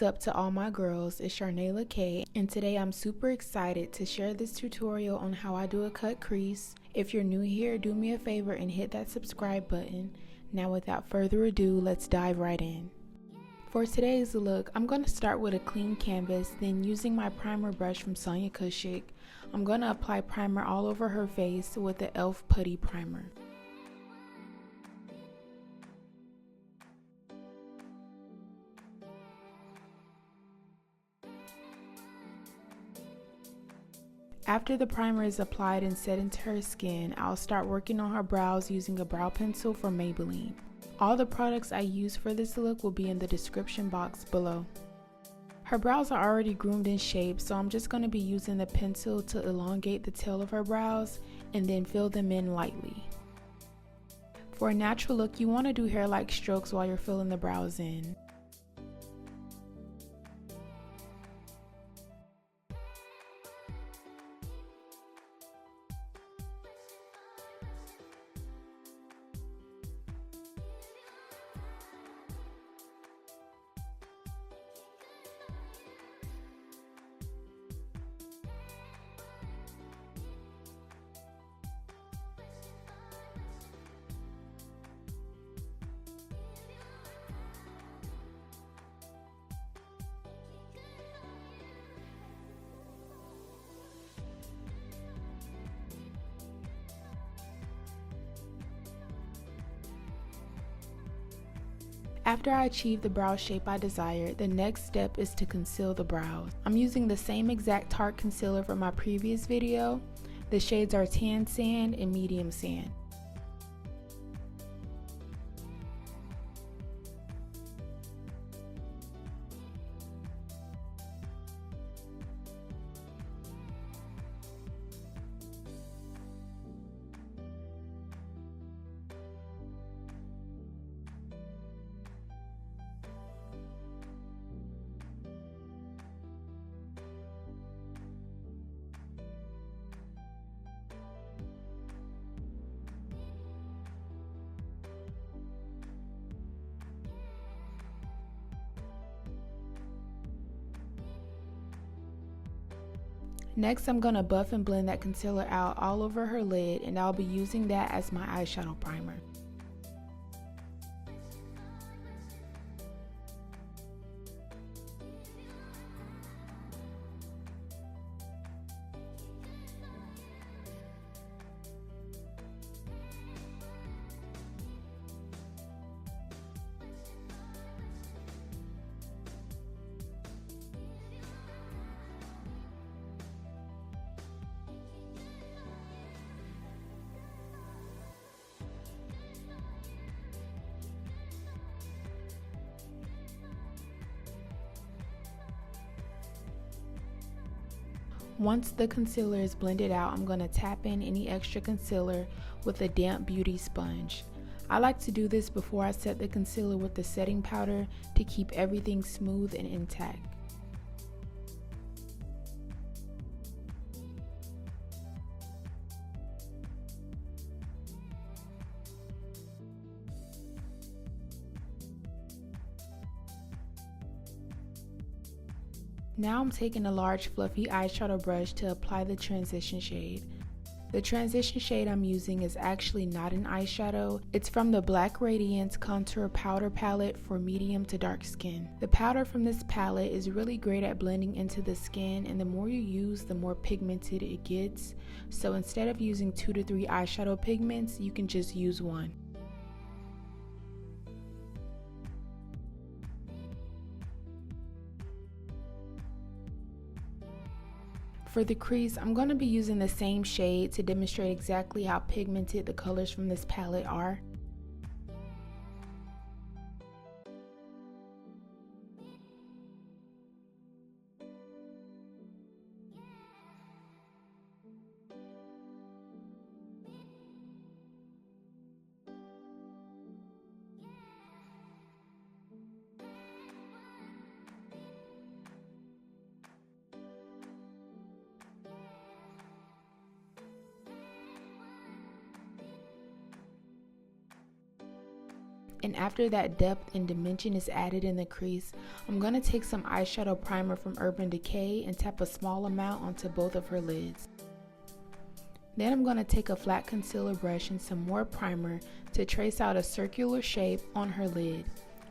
up to all my girls? It's Sharnayla K, and today I'm super excited to share this tutorial on how I do a cut crease. If you're new here, do me a favor and hit that subscribe button. Now without further ado, let's dive right in. For today's look, I'm going to start with a clean canvas, then using my primer brush from Sonia Kashuk, I'm going to apply primer all over her face with the e.l.f. Putty Primer. After the primer is applied and set into her skin, I'll start working on her brows using a brow pencil from Maybelline. All the products I use for this look will be in the description box below. Her brows are already groomed in shape, so I'm just going to be using the pencil to elongate the tail of her brows and then fill them in lightly. For a natural look, you want to do hair-like strokes while you're filling the brows in. After I achieve the brow shape I desire, the next step is to conceal the brows. I'm using the same exact Tarte concealer from my previous video. The shades are Tan Sand and Medium Sand. Next, I'm going to buff and blend that concealer out all over her lid, and I'll be using that as my eyeshadow primer. Once the concealer is blended out, I'm going to tap in any extra concealer with a damp beauty sponge. I like to do this before I set the concealer with the setting powder to keep everything smooth and intact. Now I'm taking a large fluffy eyeshadow brush to apply the transition shade. The transition shade I'm using is actually not an eyeshadow. It's from the Black Radiance Contour Powder Palette for medium to dark skin. The powder from this palette is really great at blending into the skin, and the more you use, the more pigmented it gets. So instead of using 2 to 3 eyeshadow pigments, you can just use one. For the crease, I'm going to be using the same shade to demonstrate exactly how pigmented the colors from this palette are. And after that depth and dimension is added in the crease, I'm going to take some eyeshadow primer from Urban Decay and tap a small amount onto both of her lids. Then I'm going to take a flat concealer brush and some more primer to trace out a circular shape on her lid,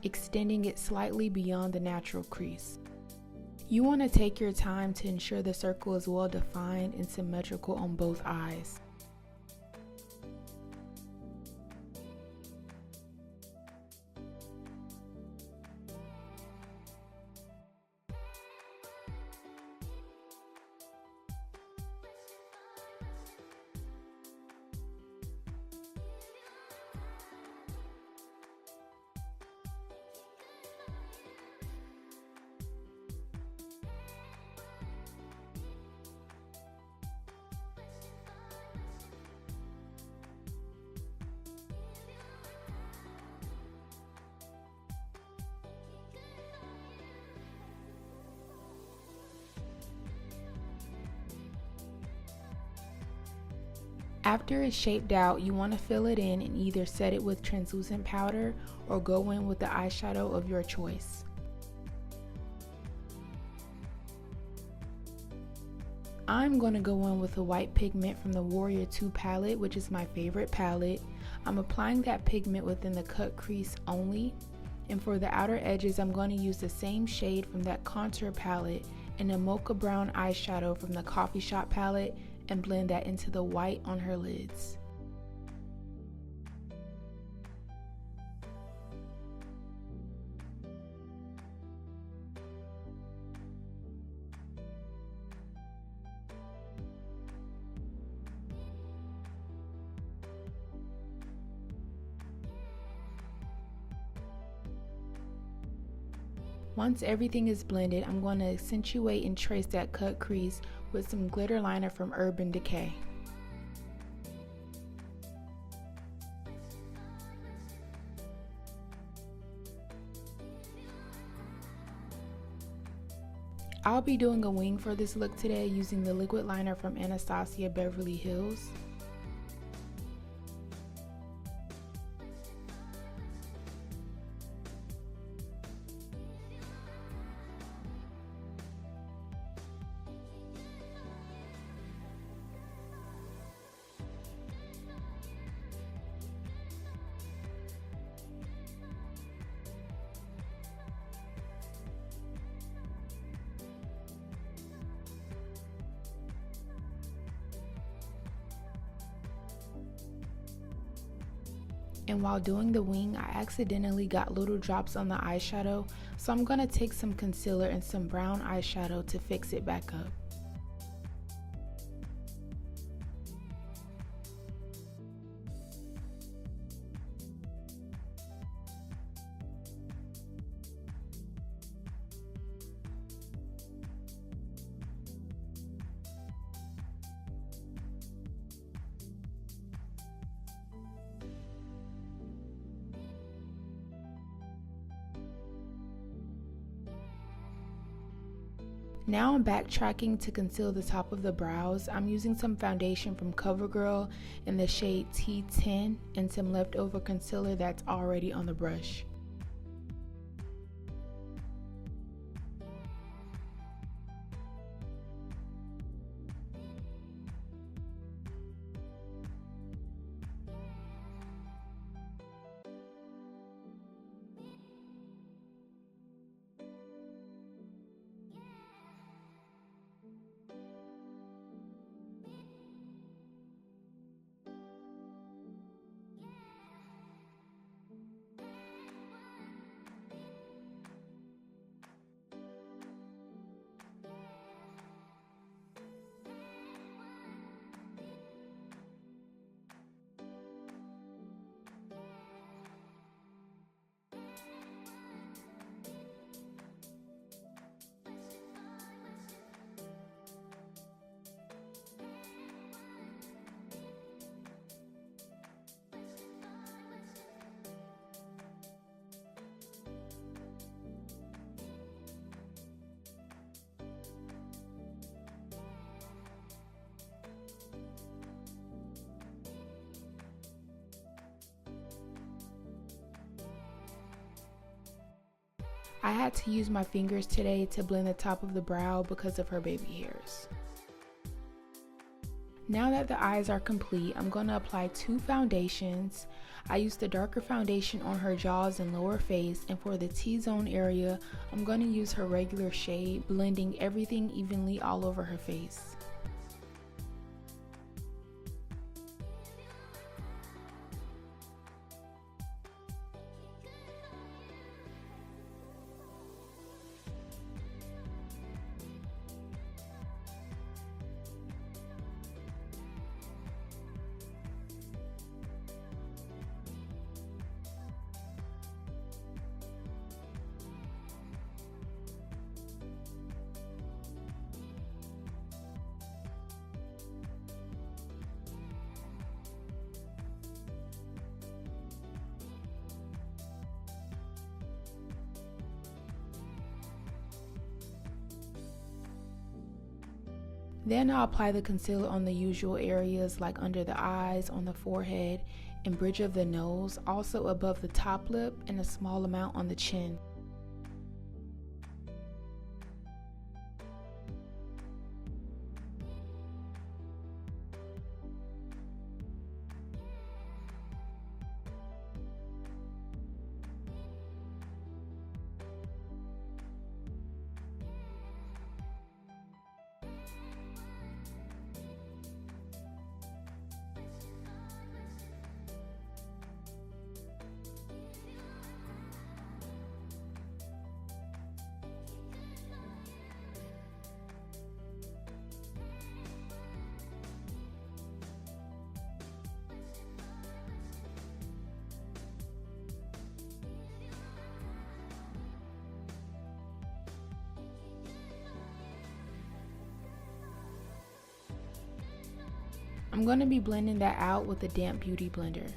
extending it slightly beyond the natural crease. You want to take your time to ensure the circle is well defined and symmetrical on both eyes. After it's shaped out, you want to fill it in and either set it with translucent powder or go in with the eyeshadow of your choice. I'm going to go in with a white pigment from the Warrior II palette, which is my favorite palette. I'm applying that pigment within the cut crease only, and for the outer edges I'm going to use the same shade from that contour palette and a mocha brown eyeshadow from the Coffee Shop palette and blend that into the white on her lids. Once everything is blended, I'm going to accentuate and trace that cut crease with some glitter liner from Urban Decay. I'll be doing a wing for this look today using the liquid liner from Anastasia Beverly Hills. And while doing the wing, I accidentally got little drops on the eyeshadow, so I'm going to take some concealer and some brown eyeshadow to fix it back up. Now I'm backtracking to conceal the top of the brows. I'm using some foundation from Covergirl in the shade T10 and some leftover concealer that's already on the brush. I had to use my fingers today to blend the top of the brow because of her baby hairs. Now that the eyes are complete, I'm going to apply 2 foundations. I used the darker foundation on her jaws and lower face, and for the T-zone area, I'm going to use her regular shade, blending everything evenly all over her face. Then I'll apply the concealer on the usual areas like under the eyes, on the forehead, and bridge of the nose, also above the top lip, and a small amount on the chin. I'm going to be blending that out with a damp beauty blender.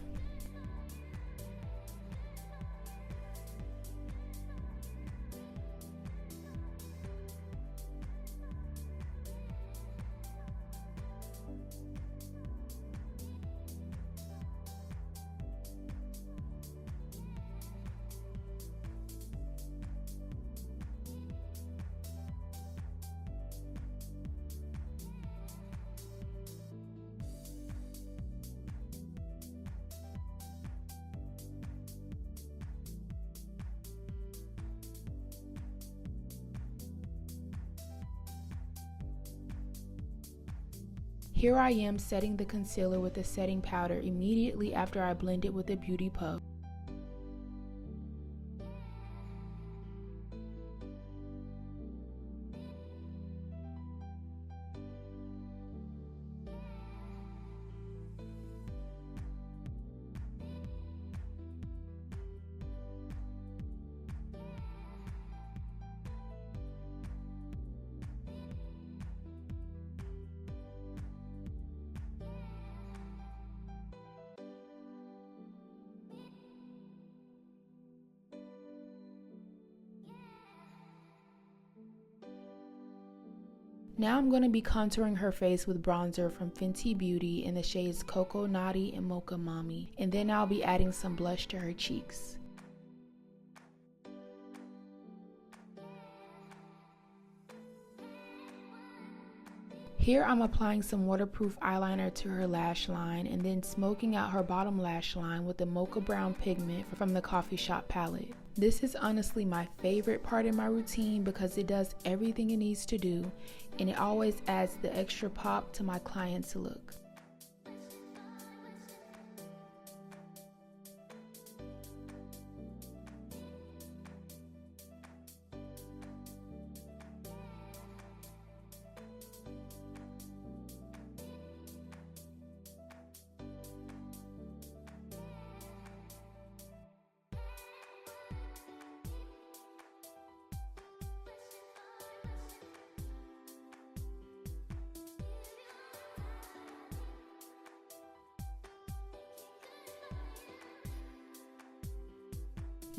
Here I am setting the concealer with a setting powder immediately after I blend it with a beauty puff. Now I'm going to be contouring her face with bronzer from Fenty Beauty in the shades Coco Naughty and Mocha Mami, and then I'll be adding some blush to her cheeks. Here I'm applying some waterproof eyeliner to her lash line and then smoking out her bottom lash line with the Mocha Brown pigment from the Coffee Shop palette. This is honestly my favorite part in my routine because it does everything it needs to do, and it always adds the extra pop to my client's look.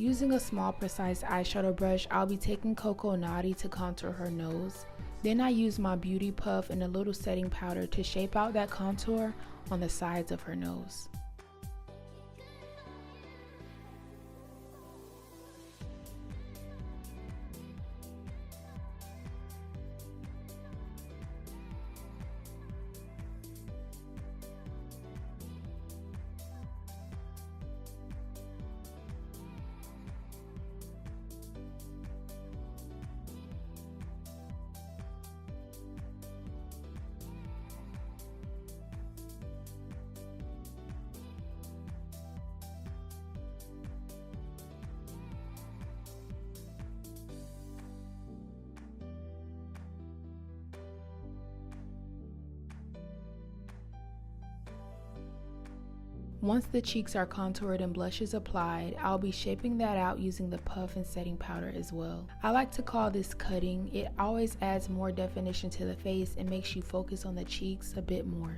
Using a small precise eyeshadow brush, I'll be taking Coco Naughty to contour her nose. Then I use my beauty puff and a little setting powder to shape out that contour on the sides of her nose. Once the cheeks are contoured and blush is applied, I'll be shaping that out using the puff and setting powder as well. I like to call this cutting. It always adds more definition to the face and makes you focus on the cheeks a bit more.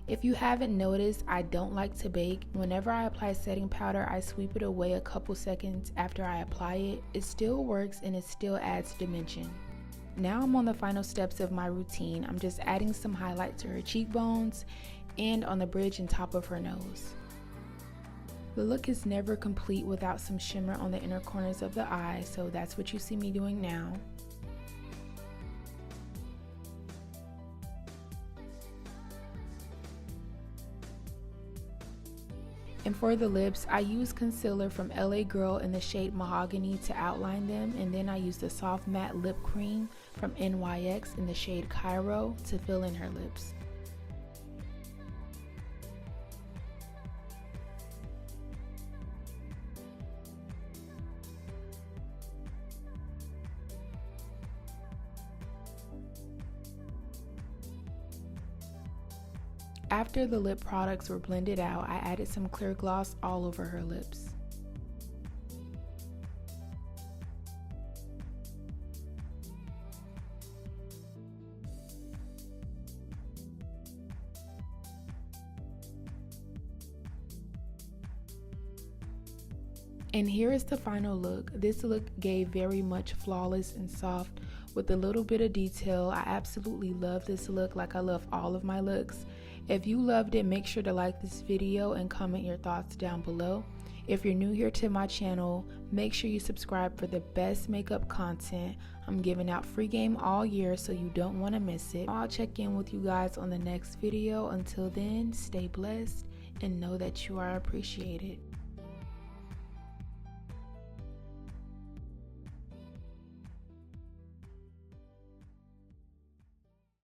If you haven't noticed, I don't like to bake. Whenever I apply setting powder, I sweep it away a couple seconds after I apply it. It still works and it still adds dimension. Now I'm on the final steps of my routine. I'm just adding some highlight to her cheekbones and on the bridge and top of her nose. The look is never complete without some shimmer on the inner corners of the eye, so that's what you see me doing now. And for the lips, I use concealer from LA Girl in the shade Mahogany to outline them, and then I use the soft matte lip cream from NYX in the shade Cairo to fill in her lips. After the lip products were blended out, I added some clear gloss all over her lips. And here is the final look. This look gave very much flawless and soft with a little bit of detail. I absolutely love this look, like I love all of my looks. If you loved it, make sure to like this video and comment your thoughts down below. If you're new here to my channel, make sure you subscribe for the best makeup content. I'm giving out free game all year, so you don't want to miss it. I'll check in with you guys on the next video. Until then, stay blessed and know that you are appreciated.